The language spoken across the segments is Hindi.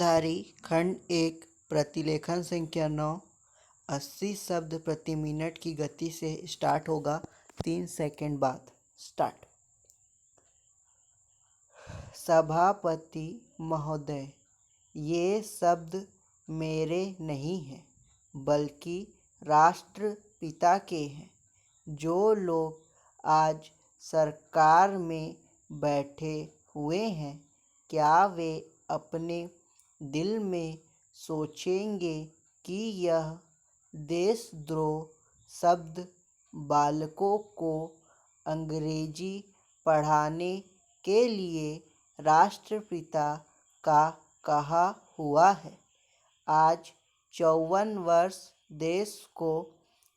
सूत्रधारी खंड 1 प्रतिलेखन संख्या 9 80 शब्द प्रति मिनट की गति से स्टार्ट होगा। 3 सेकंड बाद स्टार्ट। सभापति महोदय, ये शब्द मेरे नहीं हैं बल्कि राष्ट्रपिता के हैं। जो लोग आज सरकार में बैठे हुए हैं, क्या वे अपने दिल में सोचेंगे कि यह देशद्रोह शब्द बालकों को अंग्रेजी पढ़ाने के लिए राष्ट्रपिता का कहा हुआ है? आज 54 वर्ष देश को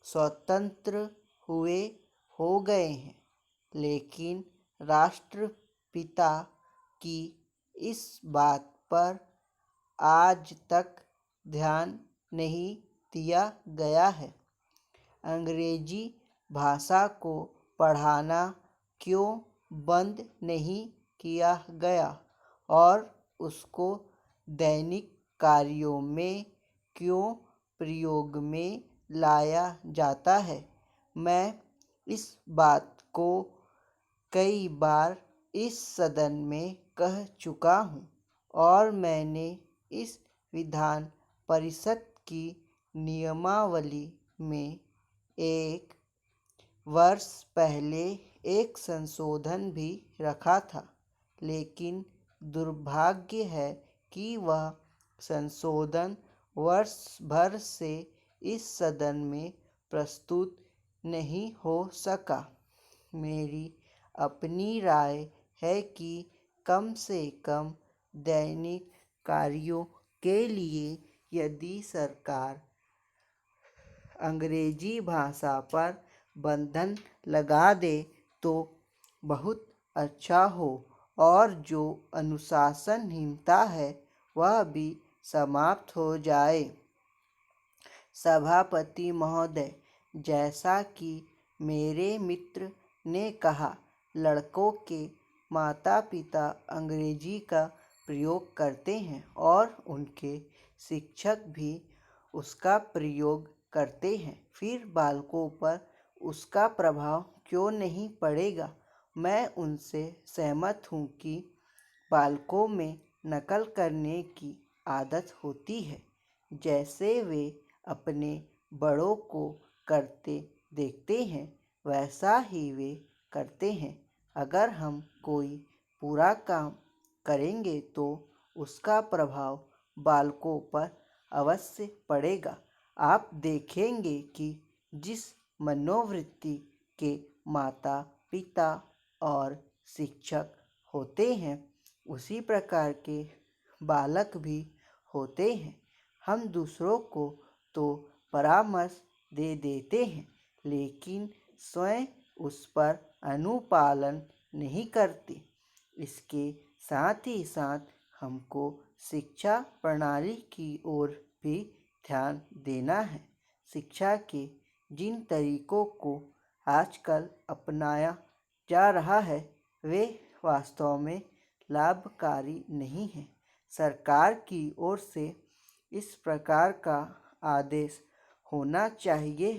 स्वतंत्र हुए हो गए हैं, लेकिन राष्ट्रपिता की इस बात पर आज तक ध्यान नहीं दिया गया है। अंग्रेजी भाषा को पढ़ाना क्यों बंद नहीं किया गया और उसको दैनिक कार्यों में क्यों प्रयोग में लाया जाता है? मैं इस बात को कई बार इस सदन में कह चुका हूँ और मैंने इस विधान परिषद की नियमावली में एक वर्ष पहले एक संशोधन भी रखा था, लेकिन दुर्भाग्य है कि वह संशोधन वर्ष भर से इस सदन में प्रस्तुत नहीं हो सका। मेरी अपनी राय है कि कम से कम दैनिक कार्यों के लिए यदि सरकार अंग्रेजी भाषा पर बंधन लगा दे तो बहुत अच्छा हो और जो अनुशासनहीनता है वह भी समाप्त हो जाए। सभापति महोदय, जैसा कि मेरे मित्र ने कहा, लड़कों के माता पिता अंग्रेजी का प्रयोग करते हैं और उनके शिक्षक भी उसका प्रयोग करते हैं, फिर बालकों पर उसका प्रभाव क्यों नहीं पड़ेगा? मैं उनसे सहमत हूँ कि बालकों में नकल करने की आदत होती है, जैसे वे अपने बड़ों को करते देखते हैं वैसा ही वे करते हैं। अगर हम कोई बुरा काम करेंगे तो उसका प्रभाव बालकों पर अवश्य पड़ेगा। आप देखेंगे कि जिस मनोवृत्ति के माता पिता और शिक्षक होते हैं, उसी प्रकार के बालक भी होते हैं। हम दूसरों को तो परामर्श दे देते हैं, लेकिन स्वयं उस पर अनुपालन नहीं करते। इसके साथ ही साथ हमको शिक्षा प्रणाली की ओर भी ध्यान देना है। शिक्षा के जिन तरीकों को आजकल अपनाया जा रहा है वे वास्तव में लाभकारी नहीं हैं। सरकार की ओर से इस प्रकार का आदेश होना चाहिए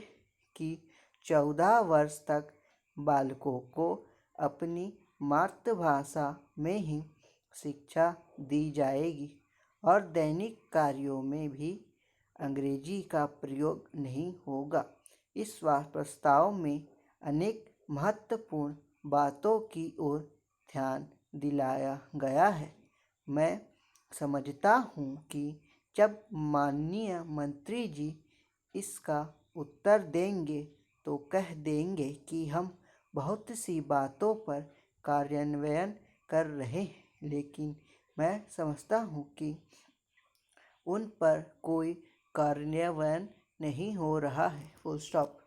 कि 14 वर्ष तक बालकों को अपनी मातृभाषा में ही शिक्षा दी जाएगी और दैनिक कार्यों में भी अंग्रेजी का प्रयोग नहीं होगा। इस प्रस्ताव में अनेक महत्वपूर्ण बातों की ओर ध्यान दिलाया गया है। मैं समझता हूँ कि जब माननीय मंत्री जी इसका उत्तर देंगे तो कह देंगे कि हम बहुत सी बातों पर कार्यान्वयन कर रहे हैं, लेकिन मैं समझता हूँ कि उन पर कोई कार्यान्वयन नहीं हो रहा है। Full stop.